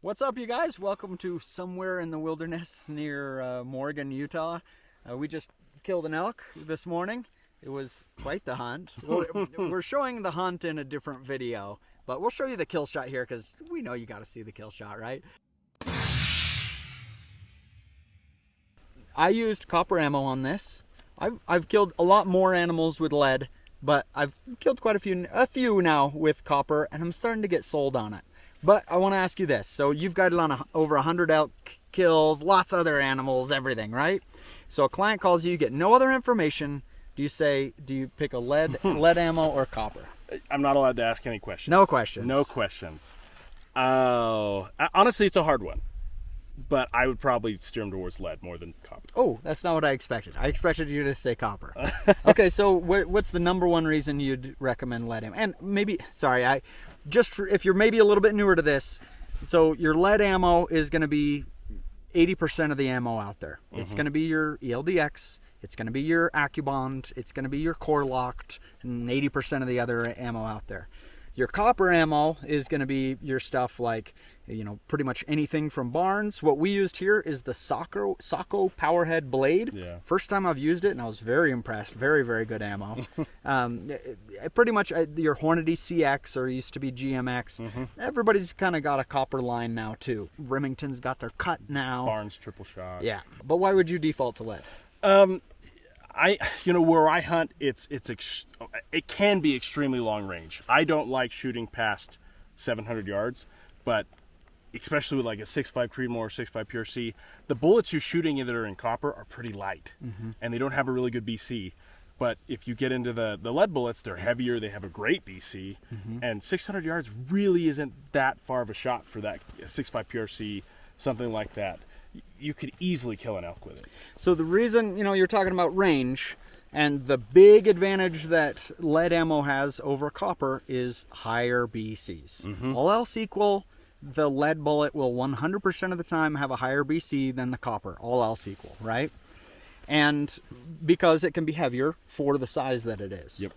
What's up, you guys? Welcome to somewhere in the wilderness near Morgan, Utah. We just killed an elk this morning. It was quite the hunt. We're showing the hunt in a different video, but we'll show you the kill shot here because we know you got to see the kill shot, right? I used copper ammo on this. I've killed a lot more animals with lead, but I've killed quite a few now with copper, and I'm starting to get sold on it. But I want to ask you this. So you've got it on over 100 elk kills, lots of other animals, everything, right? So a client calls you, get no other information. Do you pick a lead ammo or copper? I'm not allowed to ask any questions. No questions. No questions. Honestly, it's a hard one. But I would probably steer them towards lead more than copper. Oh, that's not what I expected. I expected you to say copper. Okay, so what's the number one reason you'd recommend lead ammo? And maybe, sorry, if you're maybe a little bit newer to this, so your lead ammo is going to be 80% of the ammo out there. Mm-hmm. It's going to be your ELDX, it's going to be your AccuBond, it's going to be your core locked, and 80% of the other ammo out there. Your copper ammo is going to be your stuff like, pretty much anything from Barnes. What we used here is the Socko Powerhead blade. Yeah. First time I've used it, and I was very impressed. Very, very good ammo. Pretty much your Hornady CX, or used to be GMX. Mm-hmm. Everybody's kind of got a copper line now too. Remington's got their cut now. Barnes triple shot. Yeah, but why would you default to lead? Where I hunt, it can be extremely long range. I don't like shooting past 700 yards, but especially with like a 6.5 Creedmoor, 6.5 Pure C, the bullets you're shooting that are in copper are pretty light, mm-hmm. and they don't have a really good BC. But if you get into the lead bullets, they're heavier, they have a great BC, mm-hmm. and 600 yards really isn't that far of a shot for that 6.5 Pure C, something like that. You could easily kill an elk with it. So the reason, you're talking about range, and the big advantage that lead ammo has over copper is higher BCs. Mm-hmm. All else equal, the lead bullet will 100% of the time have a higher BC than the copper. All else equal, right? And because it can be heavier for the size that it is. Yep.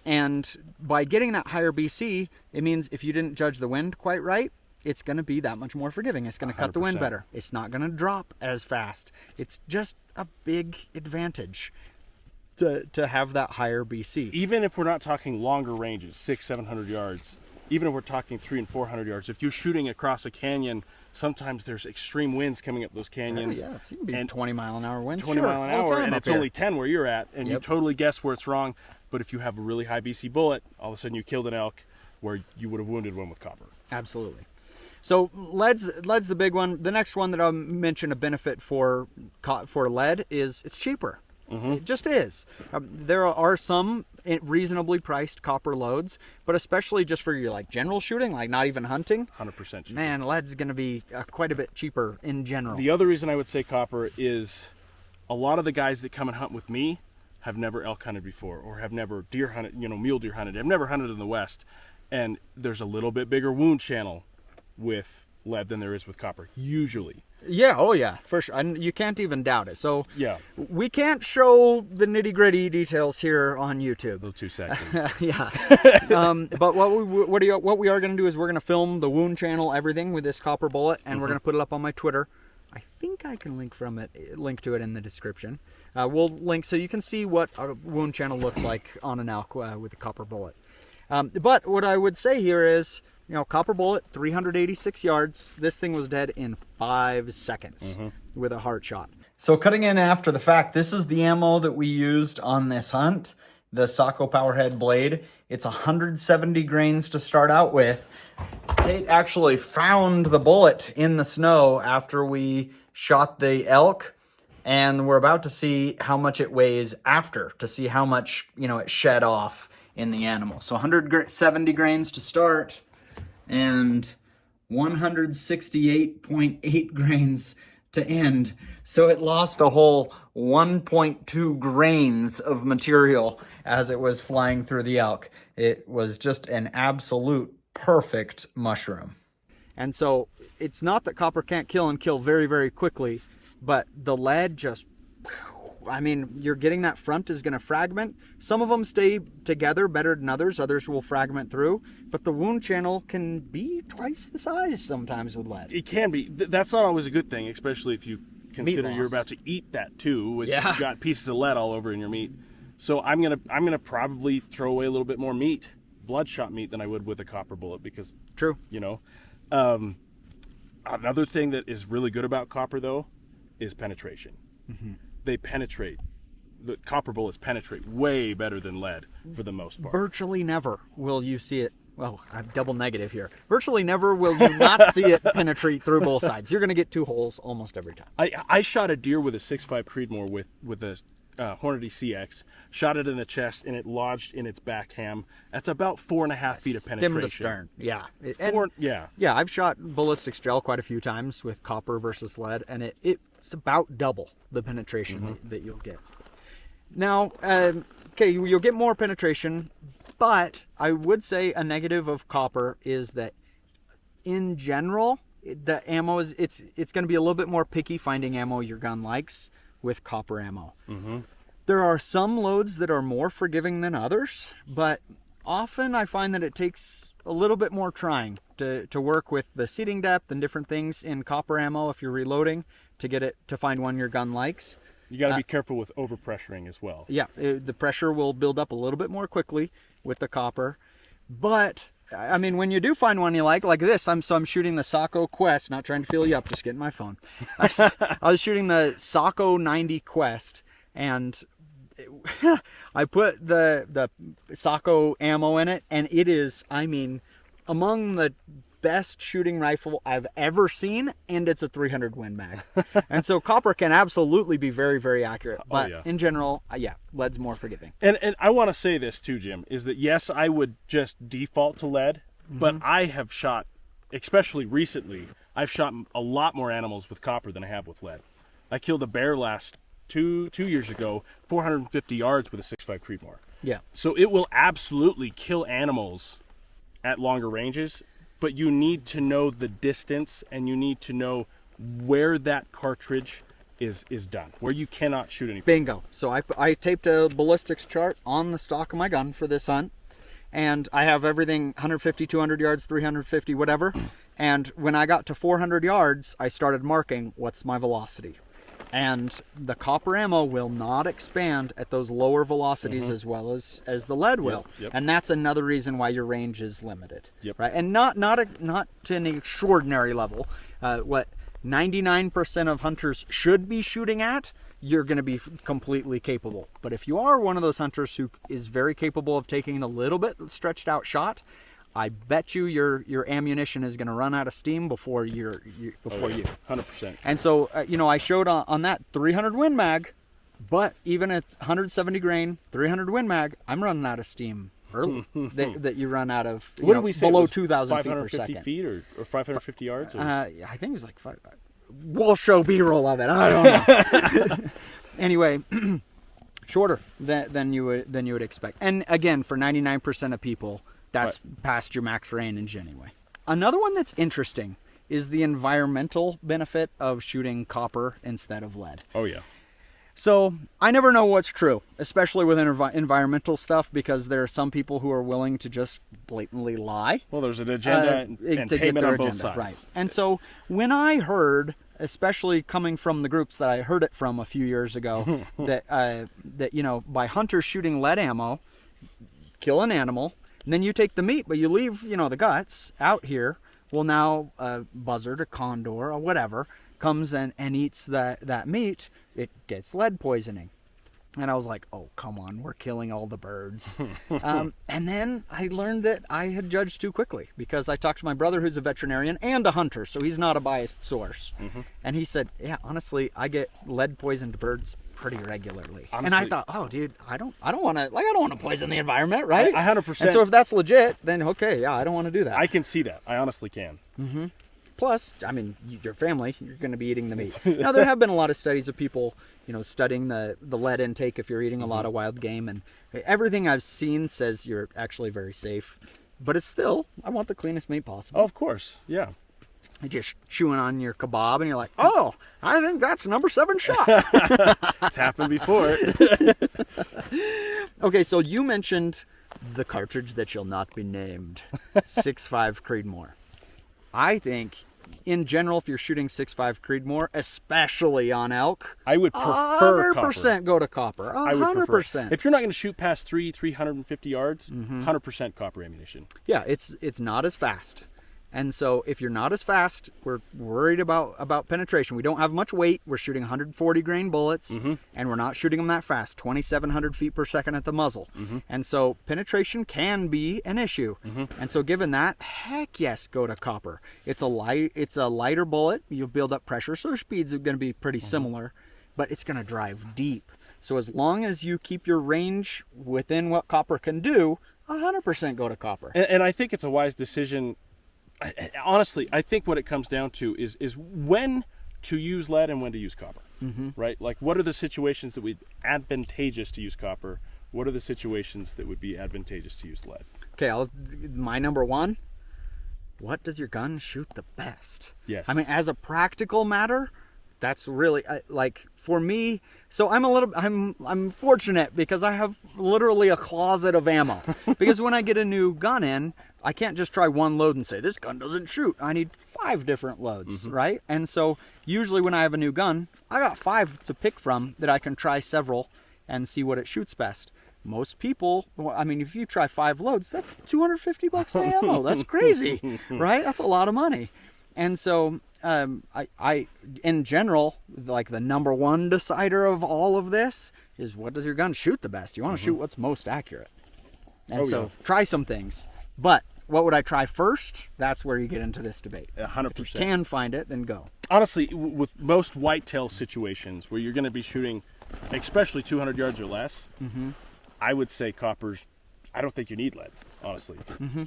And by getting that higher BC, it means if you didn't judge the wind quite right, it's going to be that much more forgiving. It's going to cut the wind better. It's not going to drop as fast. It's just a big advantage to have that higher BC. Even if we're not talking longer ranges, 600-700 yards, even if we're talking 300 and 400 yards, if you're shooting across a canyon, sometimes there's extreme winds coming up those canyons. Yeah, you can be 20-mile-an-hour winds. 20 mile an hour, and it's only 10 where you're at, and you totally guess where it's wrong. But if you have a really high BC bullet, all of a sudden you killed an elk where you would have wounded one with copper. Absolutely. So lead's the big one. The next one that I'll mention a benefit for lead is it's cheaper. Mm-hmm. It just is. There are some reasonably priced copper loads, but especially just for your general shooting, not even hunting. 100% cheaper. Man, lead's going to be quite a bit cheaper in general. The other reason I would say copper is a lot of the guys that come and hunt with me have never elk hunted before, or have never deer hunted, mule deer hunted. Have never hunted in the West, and there's a little bit bigger wound channel with lead than there is with copper, usually. Yeah, oh yeah, for sure. And you can't even doubt it. So yeah, we can't show the nitty-gritty details here on YouTube. A little too sexy. Yeah. But what we are going to do is we're going to film the wound channel, everything with this copper bullet, and we're going to put it up on my Twitter. I think I can link to it in the description. We'll link so you can see what a wound channel looks like on an elk with a copper bullet. But what I would say here is, copper bullet, 386 yards. This thing was dead in 5 seconds with a heart shot. So cutting in after the fact, this is the ammo that we used on this hunt, the Socko Powerhead blade. It's 170 grains to start out with. Tate actually found the bullet in the snow after we shot the elk, and we're about to see how much it weighs after, to see how much, it shed off in the animal. So 170 grains to start, and 168.8 grains to end. So it lost a whole 1.2 grains of material as it was flying through the elk. It was just an absolute perfect mushroom. And so it's not that copper can't kill and kill very, very quickly, but the lead just I mean, you're getting that front is going to fragment. Some of them stay together better than others. Others will fragment through. But the wound channel can be twice the size sometimes with lead. It can be. That's not always a good thing, especially if you consider you're about to eat that too. With, Yeah. You've got pieces of lead all over in your meat. So I'm gonna probably throw away a little bit more meat, bloodshot meat, than I would with a copper bullet because, True. you know. Another thing that is really good about copper though is penetration. They penetrate. The copper bullets penetrate way better than lead for the most part. Virtually never will you see it. Well, I'm double negative here. Virtually never will you not see it penetrate through both sides. You're going to get 2 holes almost every time. I shot a deer with a 6.5 Creedmoor with a Hornady CX. Shot it in the chest and it lodged in its back ham. That's about 4.5 feet of penetration. Stem to stern. Yeah. Yeah. I've shot ballistics gel quite a few times with copper versus lead, and it's about double the penetration that you'll get. Now, okay, you'll get more penetration, but I would say a negative of copper is that in general, the ammo is it's going to be a little bit more picky finding ammo your gun likes with copper ammo. There are some loads that are more forgiving than others, but often I find that it takes a little bit more trying to work with the seating depth and different things in copper ammo if you're reloading to get it to find one your gun likes. You got to be careful with overpressuring as well. Yeah, the pressure will build up a little bit more quickly with the copper. But, I mean, when you do find one you like this, I'm shooting the Socko Quest, not trying to fill you up, just getting my phone. I was shooting the Socko 90 Quest, and I put the Socko ammo in it, and it is, I mean, among the best shooting rifle I've ever seen, and it's a 300 Win Mag. And so copper can absolutely be very, very accurate, but in general, lead's more forgiving. And I want to say this too, Jim, is that yes, I would just default to lead, but I have shot, especially recently, I've shot a lot more animals with copper than I have with lead. I killed a bear last two years ago, 450 yards with a 6.5 Creedmoor. Yeah. So it will absolutely kill animals at longer ranges, but you need to know the distance and you need to know where that cartridge is done, where you cannot shoot anything. Bingo. So I taped a ballistics chart on the stock of my gun for this hunt, and I have everything 150, 200 yards, 350, whatever. And when I got to 400 yards, I started marking what's my velocity. And the copper ammo will not expand at those lower velocities as well as the lead will. Yep. And that's another reason why your range is limited. Yep. Right? And not to an extraordinary level. What 99% of hunters should be shooting at, you're going to be completely capable. But if you are one of those hunters who is very capable of taking a little bit stretched out shot, I bet you your ammunition is going to run out of steam before you. 100%. And so, I showed on that 300 Win Mag, but even at 170 grain, 300 Win Mag, I'm running out of steam early. that you run out of What did we say? below 2,000 feet per 550 second. feet or 550 yards? Or? I think it was like 5. We'll show B-roll of it. I don't know. Anyway, shorter than you would expect. And again, for 99% of people, that's past your max range anyway. Another one that's interesting is the environmental benefit of shooting copper instead of lead. Oh, yeah. So I never know what's true, especially with environmental stuff, because there are some people who are willing to just blatantly lie. Well, there's an agenda and payment on both sides. Right. And so when I heard, especially coming from the groups that I heard it from a few years ago, that by hunters shooting lead ammo, kill an animal, and then you take the meat, but you leave, the guts out here. Well, now a buzzard, a condor, or whatever comes and eats that meat, it gets lead poisoning. And I was like, oh, come on, we're killing all the birds. And then I learned that I had judged too quickly, because I talked to my brother who's a veterinarian and a hunter, so he's not a biased source. And he said, yeah, honestly, I get lead poisoned birds pretty regularly. Honestly, and I thought, oh, dude, I don't want to poison the environment, right? 100%. And so if that's legit, then okay, yeah, I don't want to do that. I can see that. I honestly can. Plus, I mean, your family, you're going to be eating the meat. Now, there have been a lot of studies of people, studying the lead intake if you're eating a lot of wild game. And everything I've seen says you're actually very safe. But it's still, I want the cleanest meat possible. Oh, of course, yeah. You're just chewing on your kebab, and you're like, oh, I think that's number 7 shot. It's happened before. Okay, so you mentioned the cartridge that shall not be named, 6.5 Creedmoor. I think, in general, if you're shooting 6.5 Creedmoor, especially on elk, I would prefer 100% copper. go to copper. 100%. I would prefer. If you're not going to shoot past 350 yards, 100% copper ammunition. Yeah, it's not as fast. And so if you're not as fast, we're worried about penetration. We don't have much weight. We're shooting 140 grain bullets, and we're not shooting them that fast, 2,700 feet per second at the muzzle. And so penetration can be an issue. And so given that, heck yes, go to copper. It's a lighter bullet. You'll build up pressure, so your speeds are going to be pretty similar, but it's going to drive deep. So as long as you keep your range within what copper can do, 100% go to copper. And I think it's a wise decision. Honestly, I think what it comes down to is when to use lead and when to use copper, right? Like, what are the situations that would be advantageous to use copper? What are the situations that would be advantageous to use lead? Okay, my number 1. What does your gun shoot the best? Yes. I mean, as a practical matter, that's really like for me. So I'm fortunate because I have literally a closet of ammo. Because when I get a new gun in, I can't just try one load and say this gun doesn't shoot. I need 5 different loads, right? And so usually when I have a new gun, I got 5 to pick from that I can try several and see what it shoots best. Most people, I mean, if you try 5 loads, that's $250 of ammo. That's crazy, right? That's a lot of money. And so I in general, like the number 1 decider of all of this is, what does your gun shoot the best? You want to shoot what's most accurate. And try some things. But what would I try first? That's where you get into this debate. 100%. If you can find it, then go. Honestly, with most whitetail situations where you're going to be shooting, especially 200 yards or less, I would say copper's. I don't think you need lead, honestly.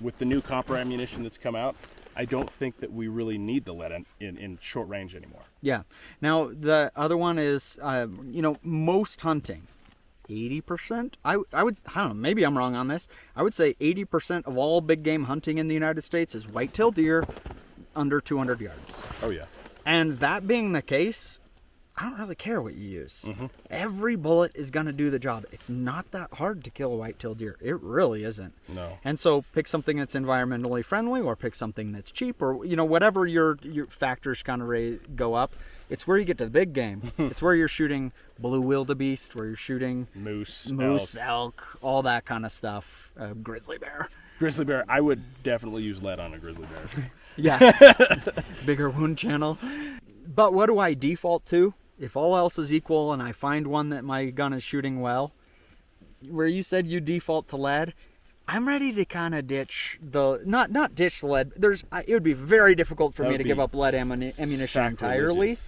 With the new copper ammunition that's come out, I don't think that we really need the lead in short range anymore. Yeah. Now, the other one is, most hunting, 80%? I don't know, maybe I'm wrong on this. I would say 80% of all big game hunting in the United States is whitetail deer under 200 yards. Oh, yeah. And that being the case, I don't really care what you use. Every bullet is going to do the job. It's not that hard to kill a whitetail deer. It really isn't. No. And so pick something that's environmentally friendly, or pick something that's cheap, or whatever your factors kind of go up. It's where you get to the big game. It's where you're shooting blue wildebeest, where you're shooting moose, elk, all that kind of stuff. Grizzly bear. Grizzly bear. I would definitely use lead on a grizzly bear. Yeah. Bigger wound channel. But what do I default to? If all else is equal and I find one that my gun is shooting well, where you said you default to lead, I'm ready to kind of ditch the, not ditch the lead. It would be very difficult for me to give up lead ammunition entirely,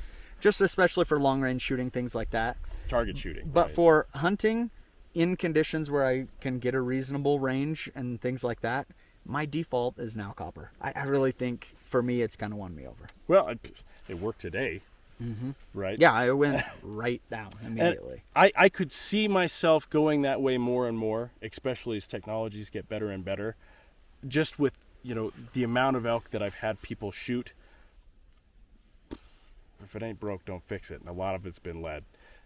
just especially for long range shooting, things like that. Target shooting. But right. for hunting in conditions where I can get a reasonable range and things like that, my default is now copper. I really think for me it's kind of won me over. Well, it worked today. Right? Yeah, I went right down immediately. And I could see myself going that way more and more, especially as technologies get better and better. Just with, the amount of elk that I've had people shoot. If it ain't broke, don't fix it. And a lot of it's been lead.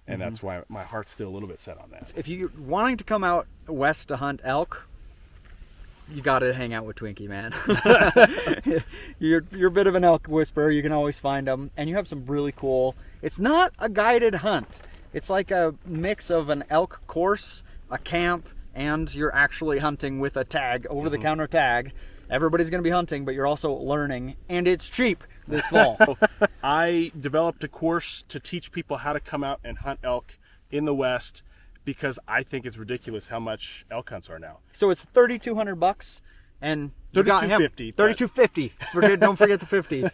And that's why my heart's still a little bit set on that. If you're wanting to come out west to hunt elk, you got to hang out with Twinkie, man. You're a bit of an elk whisperer. You can always find them. And you have some really cool... It's not a guided hunt. It's like a mix of an elk course, a camp, and you're actually hunting with a tag, over-the-counter tag. Everybody's going to be hunting, but you're also learning. And it's cheap this fall. I developed a course to teach people how to come out and hunt elk in the West, because I think it's ridiculous how much elk hunts are now. So it's $3,200, and you got him. $3,250. $3,250. Don't forget the 50.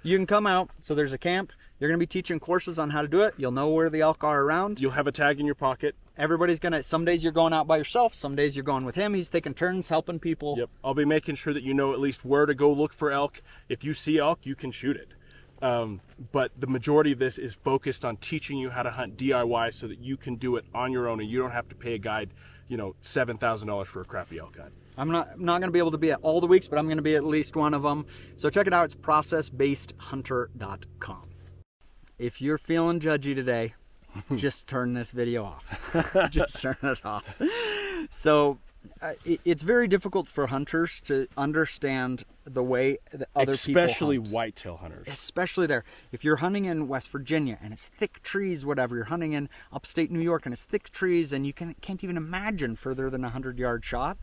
You can come out. So there's a camp. You're going to be teaching courses on how to do it. You'll know where the elk are around. You'll have a tag in your pocket. Everybody's going to. Some days you're going out by yourself. Some days you're going with him. He's taking turns helping people. Yep. I'll be making sure that you know at least where to go look for elk. If you see elk, you can shoot it. But the majority of this is focused on teaching you how to hunt DIY so that you can do it on your own and you don't have to pay a guide, $7,000 for a crappy elk gun. I'm not going to be able to be at all the weeks, but I'm going to be at least one of them. So check it out. It's processbasedhunter.com. If you're feeling judgy today, just turn this video off. Just turn it off. So it's very difficult for hunters to understand the way that other people hunt. Especially whitetail hunters. Especially there. If you're hunting in West Virginia and it's thick trees, whatever, you're hunting in upstate New York and it's thick trees and you can't even imagine further than a 100-yard shot,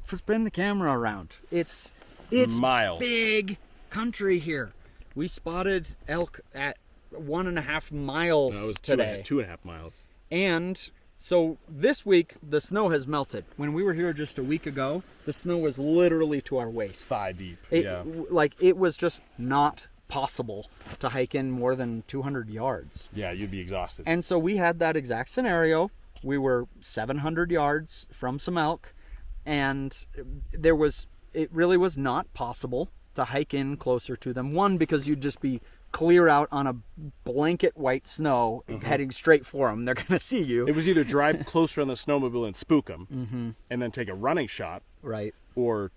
spin the camera around. It's miles. Big country here. We spotted elk at 1.5 miles no, it was today. 2.5 miles. And so this week, the snow has melted. When we were here just a week ago, the snow was literally to our waists. Thigh deep. Like, it was just not possible to hike in more than 200 yards. Yeah, you'd be exhausted. And so we had that exact scenario. We were 700 yards from some elk, and it really was not possible to hike in closer to them. One, because you'd just be clear out on a blanket white snow heading straight for them. They're going to see you. It was either drive closer on the snowmobile and spook them and then take a running shot. Right. Or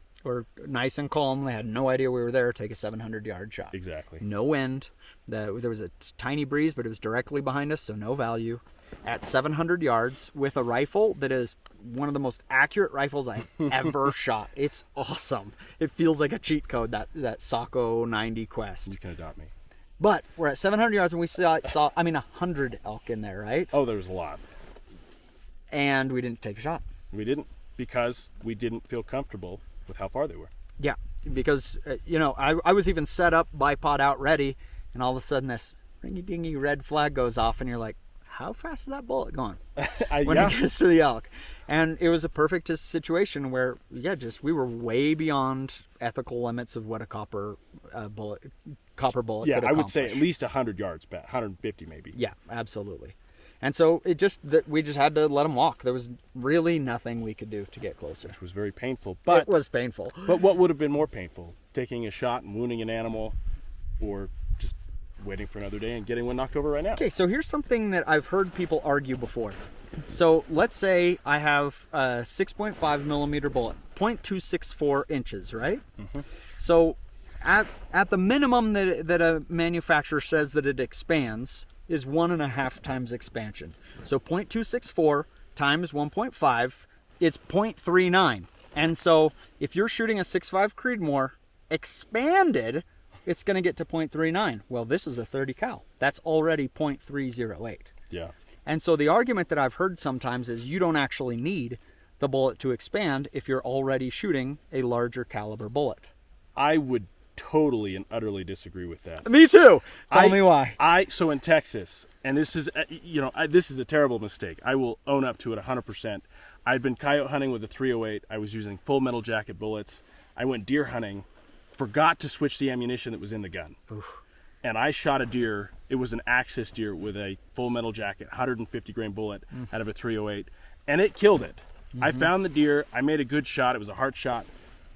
nice and calm. They had no idea we were there. Take a 700-yard shot. Exactly. No wind. There was a tiny breeze, but it was directly behind us, so no value. At 700 yards with a rifle that is one of the most accurate rifles I've ever shot. It's awesome. It feels like a cheat code, that Socko 90 Quest. You can adopt me. But we're at 700 yards and we saw 100 elk in there, right? Oh, there was a lot. And we didn't take a shot. We didn't, because we didn't feel comfortable with how far they were. Yeah, because, I was even set up, bipod out ready, and all of a sudden this ringy-dingy red flag goes off and you're like, how fast is that bullet going when it gets to the elk? And it was a perfect situation where, we were way beyond ethical limits of what a copper bullet could accomplish. Yeah, I would say at least 100 yards back, 150 maybe. Yeah, absolutely. And so we just had to let them walk. There was really nothing we could do to get closer. Which was very painful. But it was painful. But what would have been more painful? Taking a shot and wounding an animal, or just waiting for another day and getting one knocked over right now? Okay, so here's something that I've heard people argue before. So let's say I have a 6.5 millimeter bullet, 0.264 inches, right? So at the minimum that a manufacturer says that it expands is 1.5 times expansion. So 0.264 times 1.5, it's 0.39. And so if you're shooting a 6.5 Creedmoor expanded, it's going to get to 0.39. Well, this is a 30 cal. That's already 0.308. Yeah. And so the argument that I've heard sometimes is you don't actually need the bullet to expand if you're already shooting a larger caliber bullet. I would totally and utterly disagree with that. Me too. Tell me why. So in Texas, and this is this is a terrible mistake. I will own up to it 100%. I'd been coyote hunting with a 308. I was using full metal jacket bullets. I went deer hunting, forgot to switch the ammunition that was in the gun. Oof. And I shot a deer. It was an Axis deer with a full metal jacket, 150 grain bullet out of a 308, and it killed it. I found the deer. I made a good shot. It was a heart shot,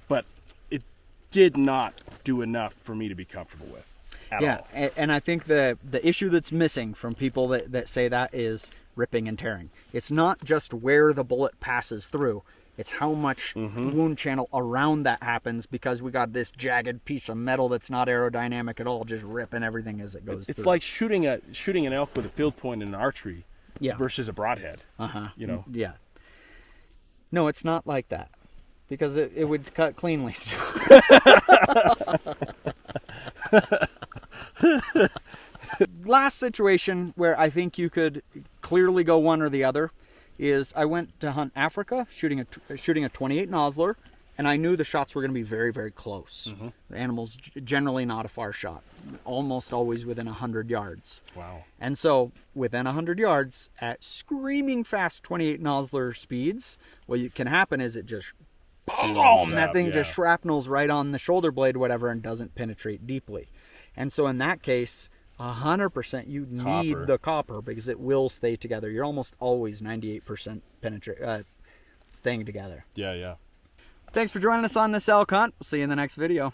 but it did not do enough for me to be comfortable with at all. And I think the issue that's missing from people that say that is ripping and tearing. It's not just where the bullet passes through. It's how much wound channel around that happens, because we got this jagged piece of metal that's not aerodynamic at all, just ripping everything as it goes through. It's like shooting an elk with a field point in an archery versus a broadhead. Yeah. No, it's not like that, because it would cut cleanly. Last situation where I think you could clearly go one or the other is I went to hunt Africa shooting a 28 Nosler, and I knew the shots were going to be very, very close. The animal's generally not a far shot, almost always within 100 yards. Wow. And so within 100 yards at screaming fast 28 Nosler speeds, what can happen is it just boom, that thing just shrapnels right on the shoulder blade, whatever, and doesn't penetrate deeply. And so in that case, 100% you need the copper, because it will stay together. You're almost always 98% staying together. Yeah. Thanks for joining us on this elk hunt. We'll see you in the next video.